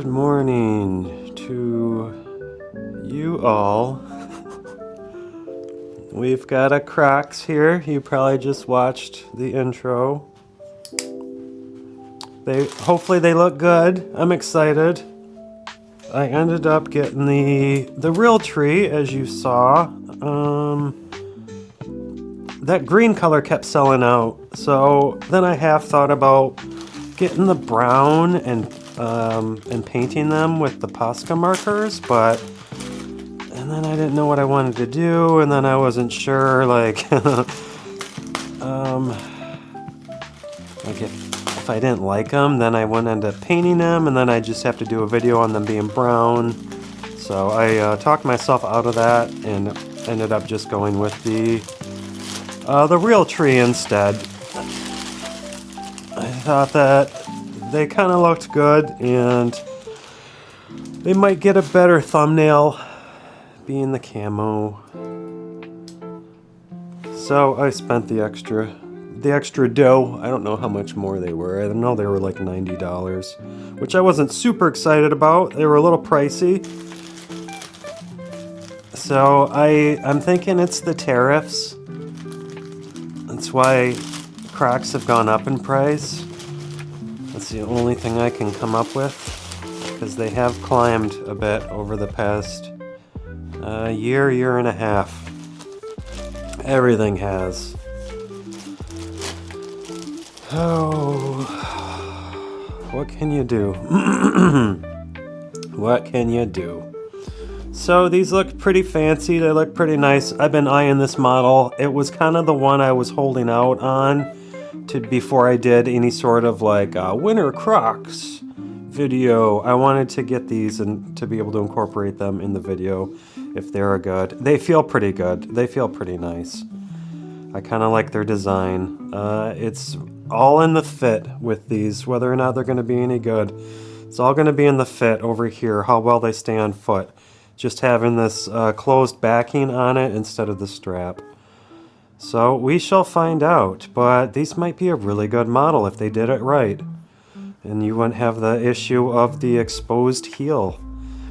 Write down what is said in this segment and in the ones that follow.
Good morning to you all. We've got a Crocs here. You probably just watched the intro. Hopefully they look good. I'm excited. I ended up getting the Realtree, as you saw. That green color kept selling out, so then I half thought about getting the brown and painting them with the Posca markers, and then I didn't know what I wanted to do, and then I wasn't sure, like if I didn't like them, then I wouldn't end up painting them, and then I just have to do a video on them being brown. So I talked myself out of that and ended up just going with the Realtree instead. I thought that they kind of looked good, and they might get a better thumbnail being the camo. So I spent the extra dough. I don't know how much more they were. I know they were like $90, which I wasn't super excited about. They were a little pricey. So I'm thinking it's the tariffs. That's why Crocs have gone up in price. That's the only thing I can come up with, because they have climbed a bit over the past year and a half. Everything has. Oh, what can you do? What can you do? So these look pretty fancy. They look pretty nice. I've been eyeing this model. It was kind of the one I was holding out on before I did any sort of like winter Crocs video. I wanted to get these and to be able to incorporate them in the video if they're good. They feel pretty good. They feel pretty nice. I kind of like their design. It's all in the fit with these, whether or not they're going to be any good. It's all going to be in the fit over here, how well they stay on foot. Just having this closed backing on it instead of the strap. So we shall find out, but these might be a really good model if they did it right. And you wouldn't have the issue of the exposed heel.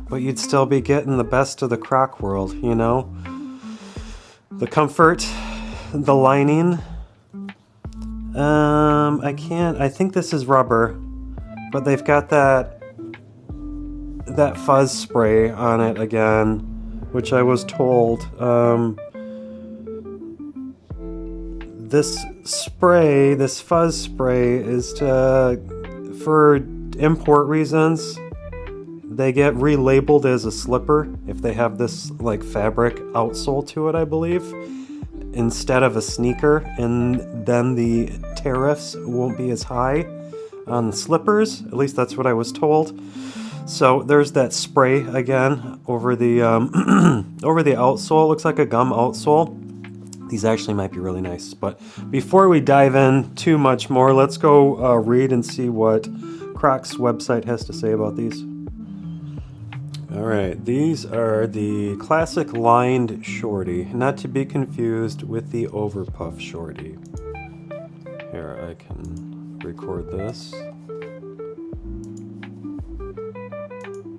But you'd still be getting the best of the Croc world, you know? The comfort, the lining. I think this is rubber, but they've got that fuzz spray on it again, which I was told, this fuzz spray is for import reasons. They get relabeled as a slipper if they have this like fabric outsole to it, I believe, instead of a sneaker, and then the tariffs won't be as high on the slippers. At least that's what I was told. So there's that spray again over the over the outsole. It looks like a gum outsole. These actually might be really nice. But before we dive in too much more, let's go read and see what Crocs website has to say about these. All right, these are the Classic Lined Shorty, not to be confused with the Overpuff Shorty. Here, I can record this.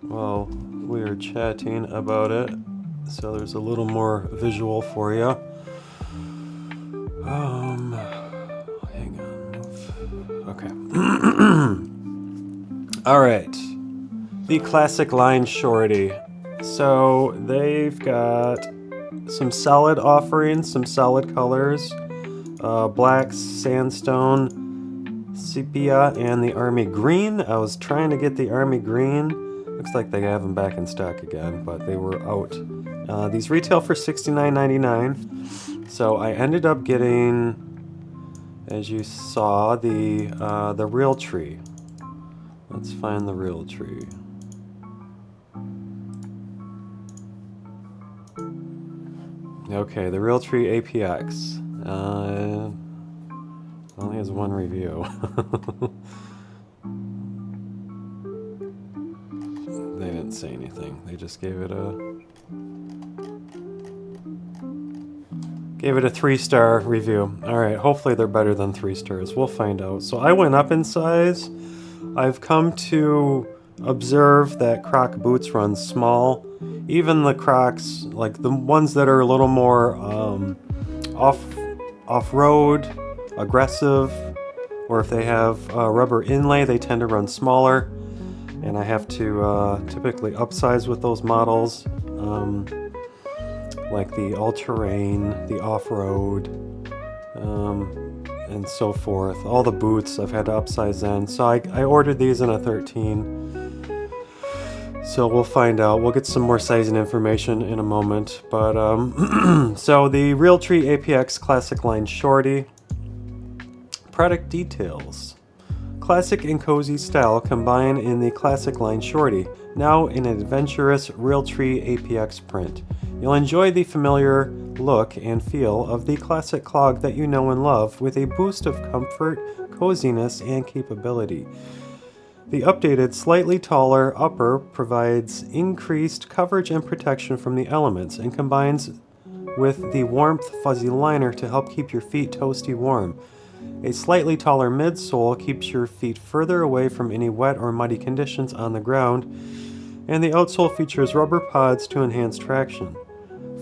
Well, we are chatting about it, so there's a little more visual for you. Hang on. Okay. All right. The Classic Lined Shorty. So they've got some solid offerings, some solid colors. Black, sandstone, sepia, and the army green. I was trying to get the army green. Looks like they have them back in stock again, but they were out. These retail for $69.99. So I ended up getting, as you saw, the Realtree. Let's find the Realtree. Okay, the Realtree APX. Only has one review. They didn't say anything. They just gave it a 3-star review. Alright, hopefully they're better than 3 stars. We'll find out. So I went up in size. I've come to observe that Croc boots run small. Even the Crocs, like the ones that are a little more off-road, aggressive, or if they have rubber inlay, they tend to run smaller. And I have to typically upsize with those models, like the all-terrain, the off-road, and so forth. All the boots I've had to upsize in. So I ordered these in a 13. So we'll find out. We'll get some more sizing information in a moment. But so the Realtree APX Classic Lined Shorty. Product details. Classic and cozy style combine in the Classic Lined Shorty, now in an adventurous Realtree APX print. You'll enjoy the familiar look and feel of the classic clog that you know and love, with a boost of comfort, coziness, and capability. The updated, slightly taller upper provides increased coverage and protection from the elements, and combines with the warmth fuzzy liner to help keep your feet toasty warm. A slightly taller midsole keeps your feet further away from any wet or muddy conditions on the ground, and the outsole features rubber pods to enhance traction.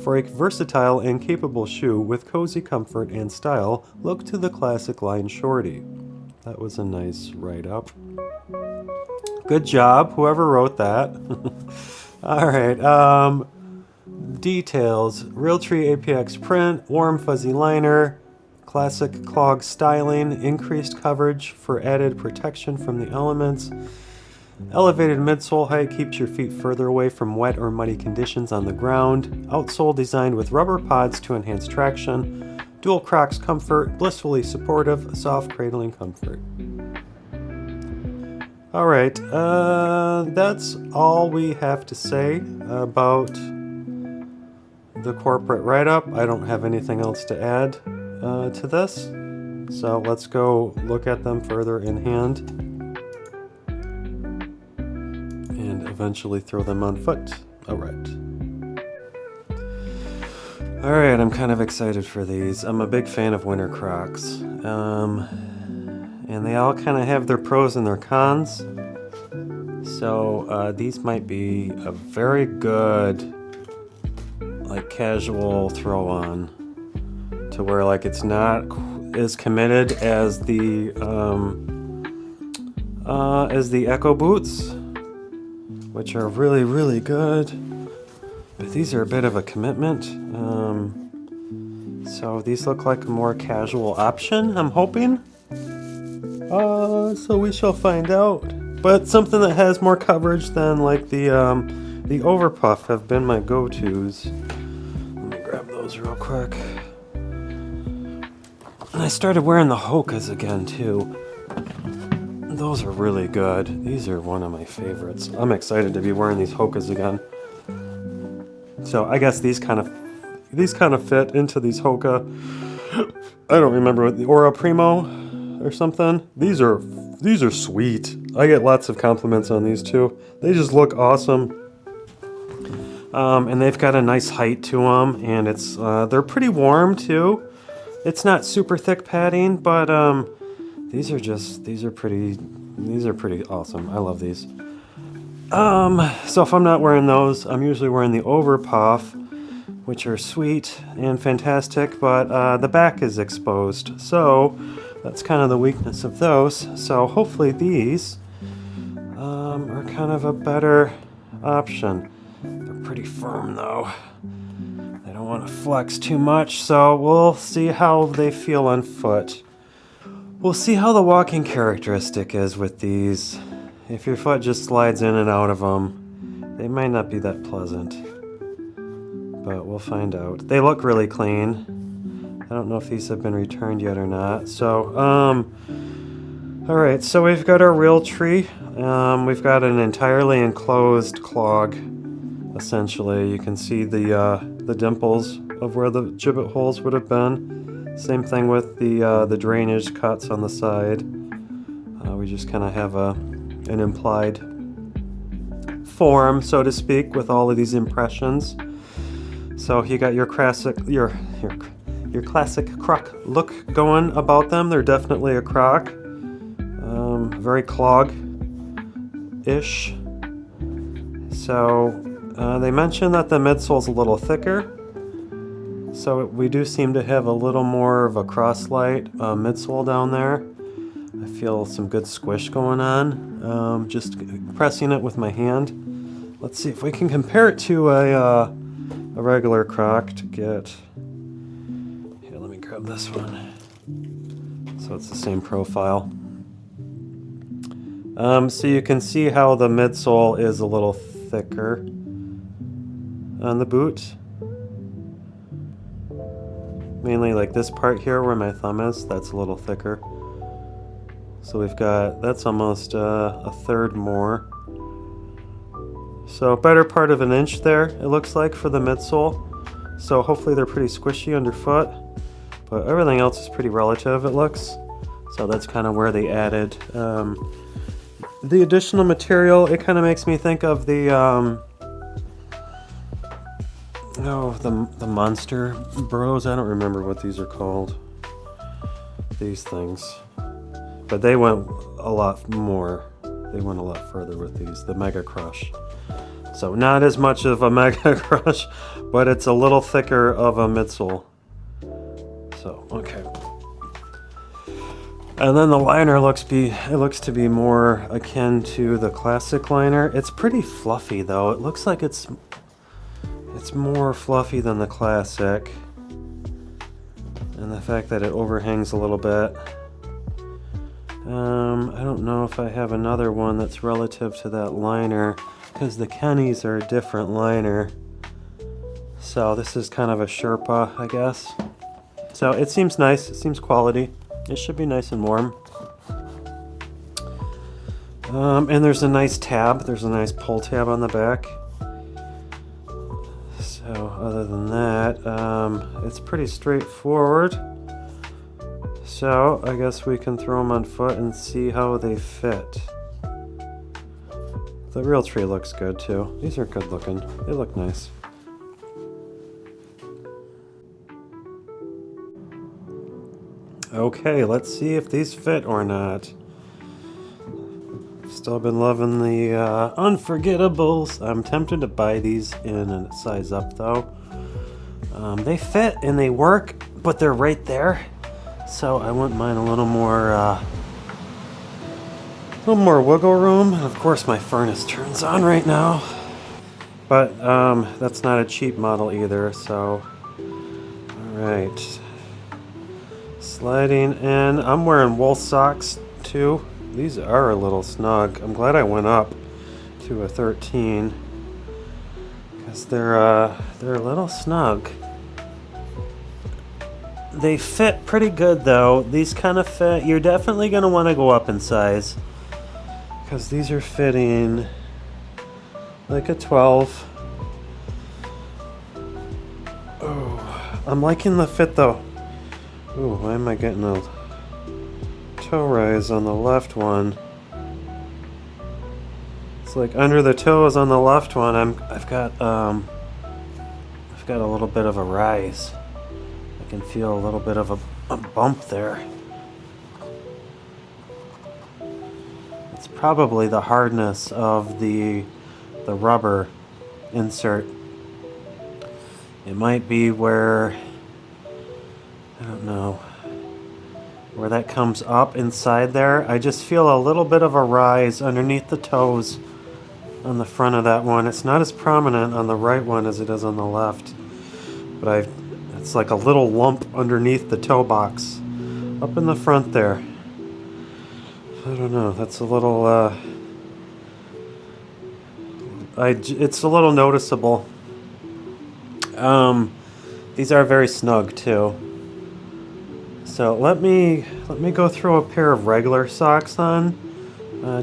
For a versatile and capable shoe with cozy comfort and style, look to the Classic Lined Shorty. That was a nice write-up. Good job, whoever wrote that. Alright, details. Realtree APX print, warm fuzzy liner, classic clog styling, increased coverage for added protection from the elements. Elevated midsole height keeps your feet further away from wet or muddy conditions on the ground. Outsole designed with rubber pods to enhance traction. Dual Crocs comfort, blissfully supportive, soft cradling comfort. Alright, that's all we have to say about the corporate write-up. I don't have anything else to add to this, so let's go look at them further in hand and eventually throw them on foot. Alright, I'm kind of excited for these. I'm a big fan of winter Crocs, and they all kind of have their pros and their cons, so these might be a very good like casual throw on, to where like it's not as committed as the Echo boots, which are really, really good, but these are a bit of a commitment. So these look like a more casual option, I'm hoping. So we shall find out. But something that has more coverage than like the Overpuff have been my go-tos. Let me grab those real quick. And I started wearing the Hokas again too. Those are really good. These are one of my favorites. I'm excited to be wearing these Hokas again. So I guess these kind of fit into these Hoka. I don't remember what the Ora Primo or something. These are sweet. I get lots of compliments on these too. They just look awesome. And they've got a nice height to them, and it's they're pretty warm too. It's not super thick padding, but these are pretty awesome. I love these. So if I'm not wearing those, I'm usually wearing the Overpuff, which are sweet and fantastic, but the back is exposed, so that's kind of the weakness of those. So hopefully these are kind of a better option. They're pretty firm though. I don't want to flex too much, so we'll see how they feel on foot. We'll see how the walking characteristic is with these. If your foot just slides in and out of them, they might not be that pleasant. But we'll find out. They look really clean. I don't know if these have been returned yet or not. So, alright, so we've got our Realtree. We've got an entirely enclosed clog, essentially. You can see the dimples of where the gibbet holes would have been. Same thing with the drainage cuts on the side. We just kind of have an implied form, so to speak, with all of these impressions. So you got your classic Croc look going about them. They're definitely a Croc. Very clog-ish, So they mentioned that the midsole's a little thicker. So we do seem to have a little more of a cross-light midsole down there. I feel some good squish going on. Just pressing it with my hand. Let's see if we can compare it to a regular Croc to get... Here, let me grab this one. So it's the same profile. So you can see how the midsole is a little thicker on the boot. Mainly like this part here where my thumb is, that's a little thicker. So we've got, that's almost a third more. So better part of an inch there, it looks like, for the midsole. So hopefully they're pretty squishy underfoot. But everything else is pretty relative, it looks. So that's kind of where they added the additional material. It kind of makes me think of the the Monster Bros. I don't remember what these are called. These things. But they went a lot more. They went a lot further with these. The Mega Crush. So not as much of a Mega Crush, but it's a little thicker of a midsole. So, okay. And then the liner looks to be more akin to the Classic liner. It's pretty fluffy though. It looks like it's more fluffy than the Classic. And the fact that it overhangs a little bit. I don't know if I have another one that's relative to that liner, because the Kennys are a different liner. So this is kind of a Sherpa, I guess. So it seems nice, it seems quality. It should be nice and warm. And there's a nice tab, there's a nice pull tab on the back. So other than that, it's pretty straightforward. So I guess we can throw them on foot and see how they fit. The Realtree looks good too. These are good looking, they look nice. Okay, let's see if these fit or not. Still been loving the Unforgettables. I'm tempted to buy these in a size up though. They fit and they work, but they're right there. So I wouldn't mind a little more wiggle room. And of course my furnace turns on right now. But that's not a cheap model either, so alright. Sliding in. I'm wearing wool socks too. These are a little snug. I'm glad I went up to a 13 because they're a little snug. They fit pretty good though. These kind of fit. You're definitely going to want to go up in size because these are fitting like a 12. Oh, I'm liking the fit though. Ooh, why am I getting a toe rise on the left one? It's like under the toes on the left one. I've got a little bit of a rise. I can feel a little bit of a bump there. It's probably the hardness of the rubber insert. It might be where, I don't know, where that comes up inside there. I just feel a little bit of a rise underneath the toes on the front of that one. It's not as prominent on the right one as it is on the left, but it's like a little lump underneath the toe box up in the front there. I don't know, that's a little it's a little noticeable. These are very snug too. So let me go throw a pair of regular socks on,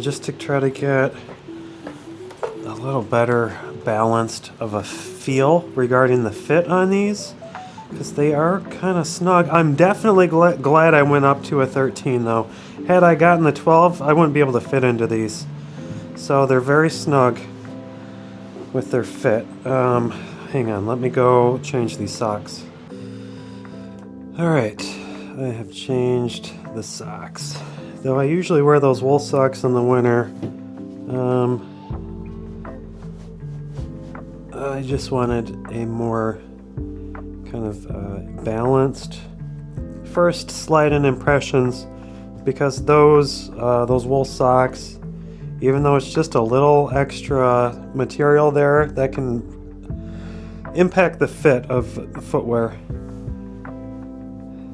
just to try to get a little better balanced of a feel regarding the fit on these, because they are kind of snug. I'm definitely glad I went up to a 13 though. Had I gotten the 12, I wouldn't be able to fit into these. So they're very snug with their fit. Hang on, let me go change these socks. Alright, I have changed the socks. Though I usually wear those wool socks in the winter. I just wanted a more kind of balanced first slide-in impressions, because those wool socks, even though it's just a little extra material there, that can impact the fit of footwear.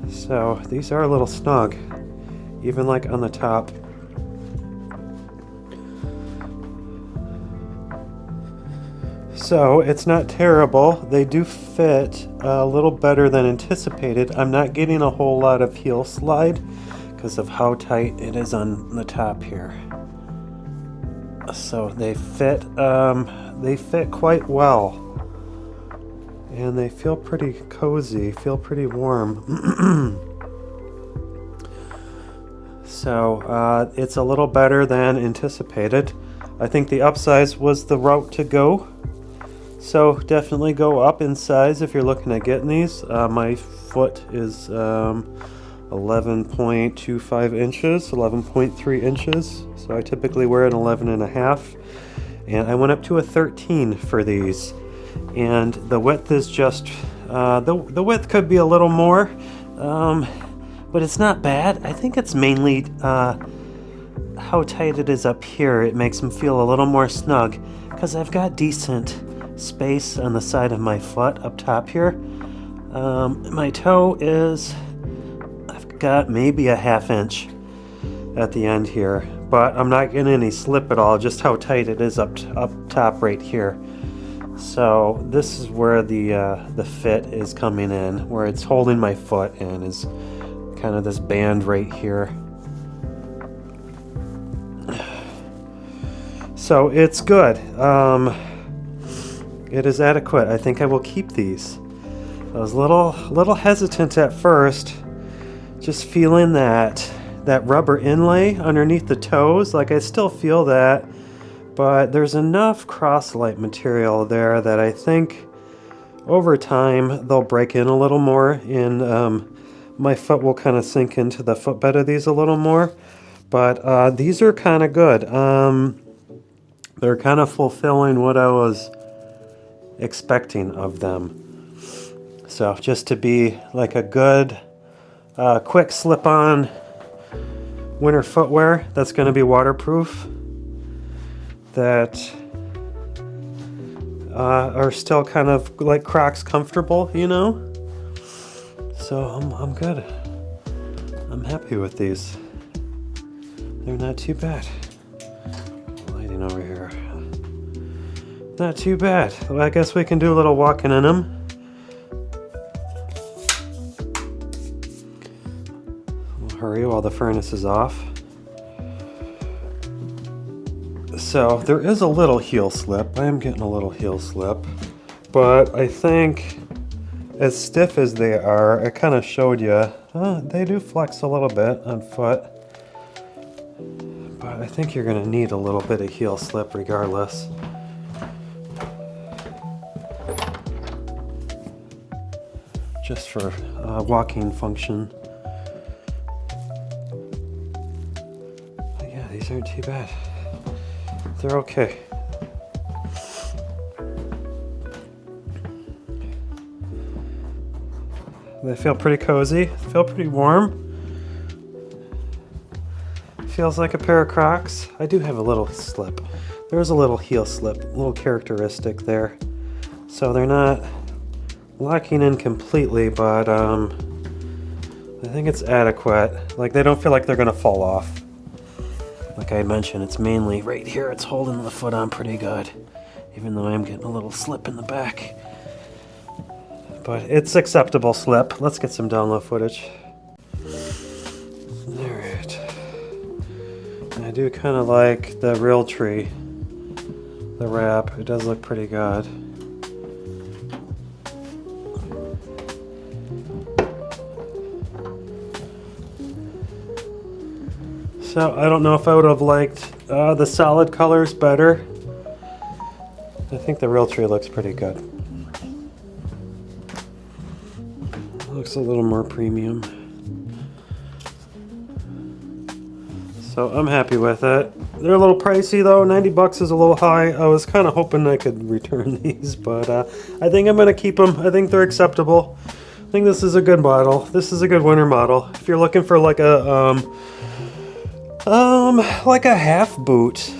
So these are a little snug, even like on the top. So it's not terrible. They do fit a little better than anticipated. I'm not getting a whole lot of heel slide because of how tight it is on the top here. So they fit quite well. And they feel pretty cozy, feel pretty warm. So it's a little better than anticipated. I think the upsize was the route to go. So definitely go up in size if you're looking at getting these. My foot is 11.25 inches, 11.3 inches. So I typically wear an 11.5. And I went up to a 13 for these. And the width is just, the width could be a little more, but it's not bad. I think it's mainly how tight it is up here. It makes them feel a little more snug because I've got decent space on the side of my foot up top here. My toe is, I've got maybe a ½ inch at the end here, but I'm not getting any slip at all, just how tight it is up top right here. So this is where the fit is coming in, where it's holding my foot and is kind of this band right here. So it's good. It is adequate. I think I will keep these. I was a little hesitant at first, just feeling that rubber inlay underneath the toes. Like I still feel that, but there's enough cross-light material there that I think over time they'll break in a little more, and my foot will kind of sink into the footbed of these a little more. But these are kind of good. They're kind of fulfilling what I was expecting of them. So just to be like a good quick slip-on winter footwear that's going to be waterproof, that are still kind of like Crocs comfortable, you know? So I'm good. I'm happy with these. They're not too bad. Lighting over here. Not too bad. Well, I guess we can do a little walking in them. We'll hurry while the furnace is off. So there is a little heel slip. I am getting a little heel slip, but I think as stiff as they are, I kind of showed you, they do flex a little bit on foot, but I think you're going to need a little bit of heel slip regardless. Just for walking function. But yeah, these aren't too bad. They're okay. They feel pretty cozy, feel pretty warm. Feels like a pair of Crocs. I do have a little slip. There's a little heel slip, a little characteristic there. So they're not locking in completely, but I think it's adequate. Like they don't feel like they're gonna fall off. Like I mentioned, it's mainly right here. It's holding the foot on pretty good, even though I'm getting a little slip in the back. But it's acceptable slip. Let's get some down low footage. Alright. I do kind of like the Realtree, the wrap. It does look pretty good. So I don't know if I would have liked the solid colors better. I think the Realtree looks pretty good. Looks a little more premium. So I'm happy with it. They're a little pricey though. 90 bucks is a little high. I was kind of hoping I could return these, but I think I'm gonna keep them. I think they're acceptable. I think this is a good model. This is a good winter model. If you're looking for like a half boot,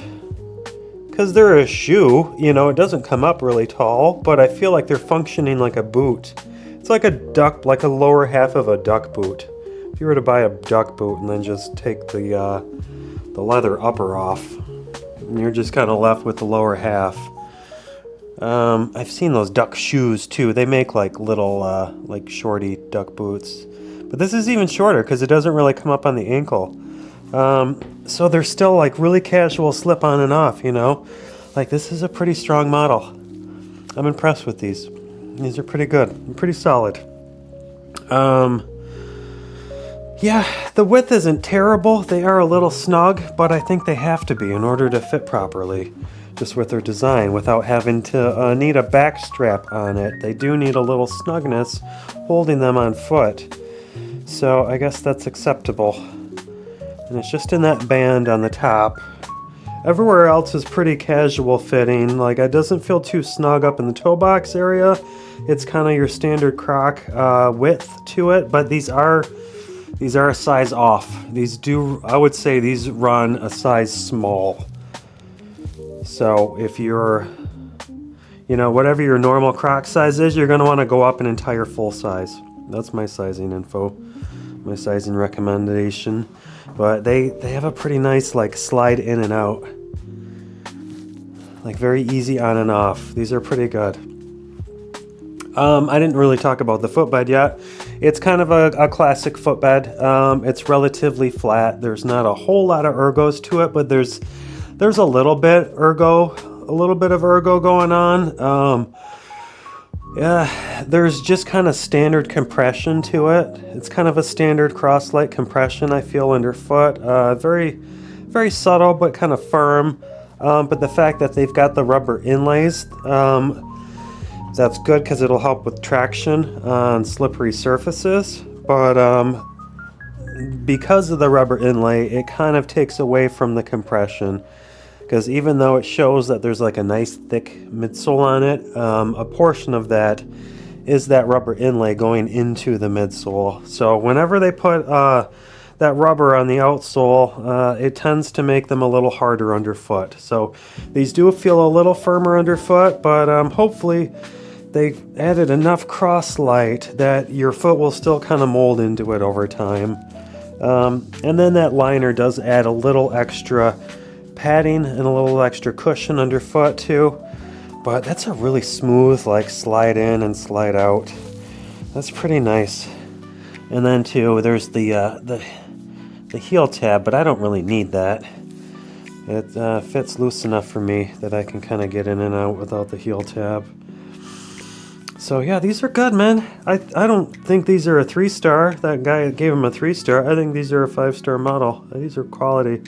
because they're a shoe, you know, it doesn't come up really tall, but I feel like they're functioning like a boot. It's like a duck, like a lower half of a duck boot. If you were to buy a duck boot and then just take the leather upper off, and you're just kind of left with the lower half. I've seen those duck shoes too. They make like little like shorty duck boots, but this is even shorter because it doesn't really come up on the ankle. So they're still like really casual slip on and off, you know. Like this is a pretty strong model. I'm impressed with these. These are pretty good and pretty solid. Yeah, the width isn't terrible. They are a little snug, but I think they have to be in order to fit properly, just with their design, without having to need a back strap on it. They do need a little snugness holding them on foot. So I guess that's acceptable. And it's just in that band on the top. Everywhere else is pretty casual fitting. Like, it doesn't feel too snug up in the toe box area. It's kind of your standard Croc width to it, but these are a size off. These do, I would say these run a size small. So if you're, you know, whatever your normal Croc size is, you're going to want to go up an entire full size. That's my sizing info, my sizing recommendation. But they have a pretty nice like slide in and out. Like very easy on and off. These are pretty good. I didn't really talk about the footbed yet. It's kind of a classic footbed. It's relatively flat. There's not a whole lot of ergos to it, but there's a little bit of ergo going on. Yeah, there's just kind of standard compression to it. It's kind of a standard cross-light compression, I feel, underfoot. Very, very subtle, but kind of firm. But the fact that they've got the rubber inlays, that's good because it'll help with traction on slippery surfaces. But because of the rubber inlay, it kind of takes away from the compression. Because even though it shows that there's like a nice thick midsole on it, a portion of that is that rubber inlay going into the midsole. So whenever they put that rubber on the outsole, it tends to make them a little harder underfoot. So these do feel a little firmer underfoot, but hopefully they added enough cross-light that your foot will still kind of mold into it over time. And then that liner does add a little extra padding and a little extra cushion underfoot too, but that's a really smooth like slide in and slide out. That's pretty nice. And then too, there's the heel tab, but I don't really need that. It fits loose enough for me that I can kind of get in and out without the heel tab. So yeah, these are good, man. I don't think these are a 3-star. That guy gave them a 3-star. I think these are a 5-star model. These are quality.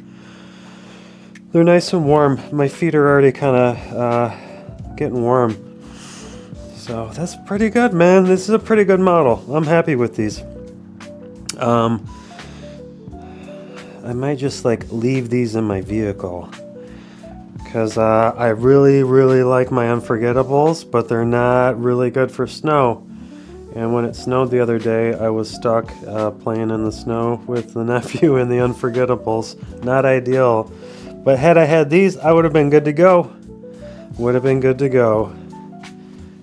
They're nice and warm. My feet are already kind of getting warm. So that's pretty good, man. This is a pretty good model. I'm happy with these. I might just like leave these in my vehicle. Because I really, really like my Unforgettables, but they're not really good for snow. And when it snowed the other day, I was stuck playing in the snow with the nephew and the Unforgettables. Not ideal. But had I had these, I would have been good to go. Would have been good to go.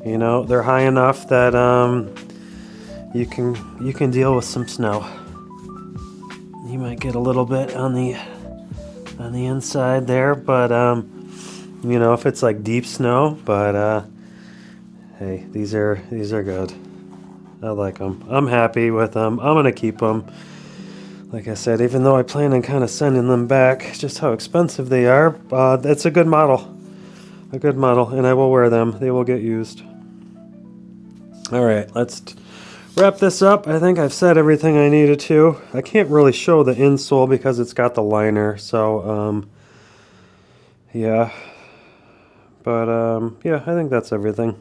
You know, they're high enough that you can deal with some snow. You might get a little bit on the inside there, but you know, if it's like deep snow. But hey, these are good. I like them. I'm happy with them. I'm gonna keep them. Like I said, even though I plan on kind of sending them back, just how expensive they are, it's a good model. A good model, and I will wear them. They will get used. All right, let's wrap this up. I think I've said everything I needed to. I can't really show the insole because it's got the liner, so, yeah. But, yeah, I think that's everything.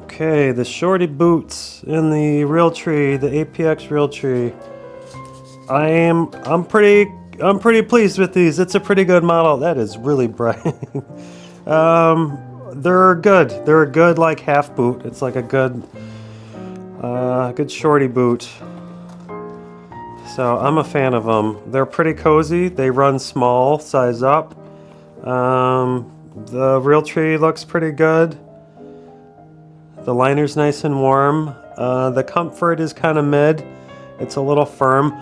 Okay, the Shorty boots in the Realtree, the APX Realtree. I'm pretty pleased with these. It's a pretty good model. That is really bright. They're good. They're a good like half boot. It's like a good shorty boot. So I'm a fan of them. They're pretty cozy. They run small, size up. The Realtree looks pretty good. The liner's nice and warm. The comfort is kind of mid. It's a little firm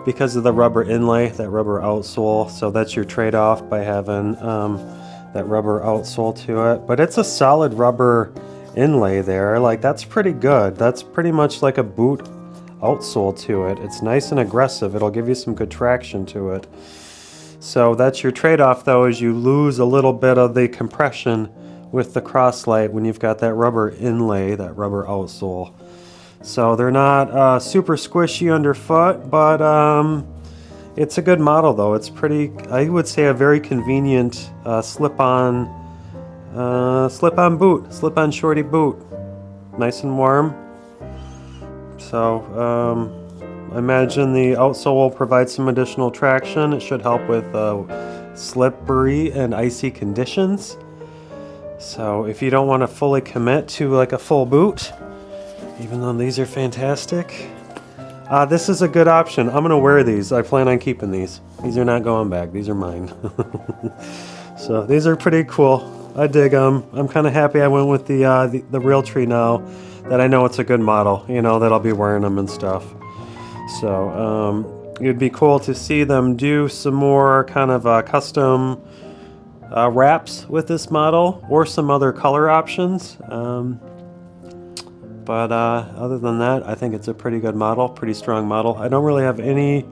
because of the rubber inlay, that rubber outsole. So that's your trade-off by having that rubber outsole to it. But it's a solid rubber inlay there. Like, that's pretty good. That's pretty much like a boot outsole to it. It's nice and aggressive. It'll give you some good traction to it. So that's your trade-off, though, is you lose a little bit of the compression with the Crosslight when you've got that rubber inlay, that rubber outsole. So they're not super squishy underfoot, but it's a good model, though. It's pretty, I would say, a very convenient slip-on boot, slip-on shorty boot. Nice and warm. So I imagine the outsole will provide some additional traction. It should help with slippery and icy conditions. So if you don't want to fully commit to like a full boot, even though these are fantastic, this is a good option. I'm going to wear these. I plan on keeping these. These are not going back. These are mine. So these are pretty cool. I dig them. I'm kind of happy I went with the Realtree now that I know it's a good model, you know, that I'll be wearing them and stuff. So it'd be cool to see them do some more kind of custom wraps with this model or some other color options. But other than that, I think it's a pretty good model, pretty strong model. I don't really have anything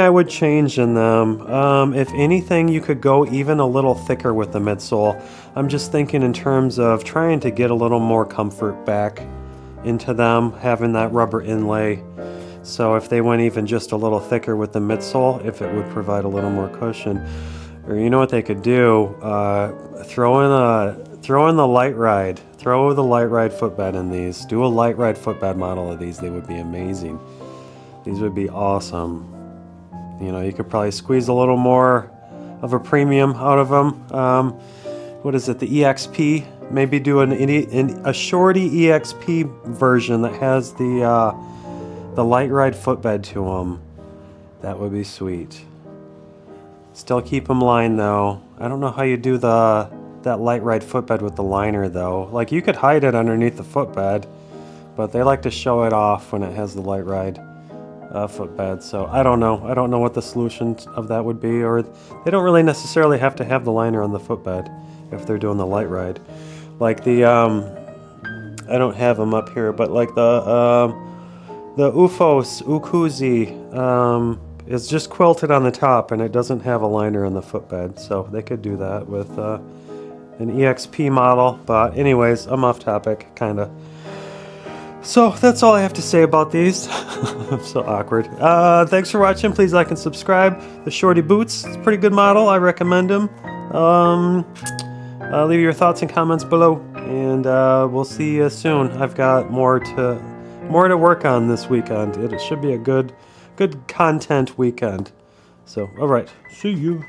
I would change in them. If anything, you could go even a little thicker with the midsole. I'm just thinking in terms of trying to get a little more comfort back into them, having that rubber inlay. So if they went even just a little thicker with the midsole, if it would provide a little more cushion. Or you know what they could do? Throw in the light ride. Throw the light ride footbed in these. Do a light ride footbed model of these. They would be amazing. These would be awesome. You know, you could probably squeeze a little more of a premium out of them. What is it? The EXP? Maybe do a shorty EXP version that has the light ride footbed to them. That would be sweet. Still keep them lined though. I don't know how you do that light ride footbed with the liner though. Like, you could hide it underneath the footbed, but they like to show it off when it has the light ride footbed. So I don't know. I don't know what the solution of that would be, or they don't really necessarily have to have the liner on the footbed if they're doing the light ride. Like the I don't have them up here, but like the Ufos Ukuzi is just quilted on the top, and it doesn't have a liner on the footbed, so they could do that with an EXP model. But anyways, I'm off topic, kinda. So that's all I have to say about these. I'm so awkward. Thanks for watching. Please like and subscribe. The Shorty Boots, it's a pretty good model. I recommend them. Leave your thoughts and comments below, and we'll see you soon. I've got more to work on this weekend. It should be a good content weekend. So, all right, see you.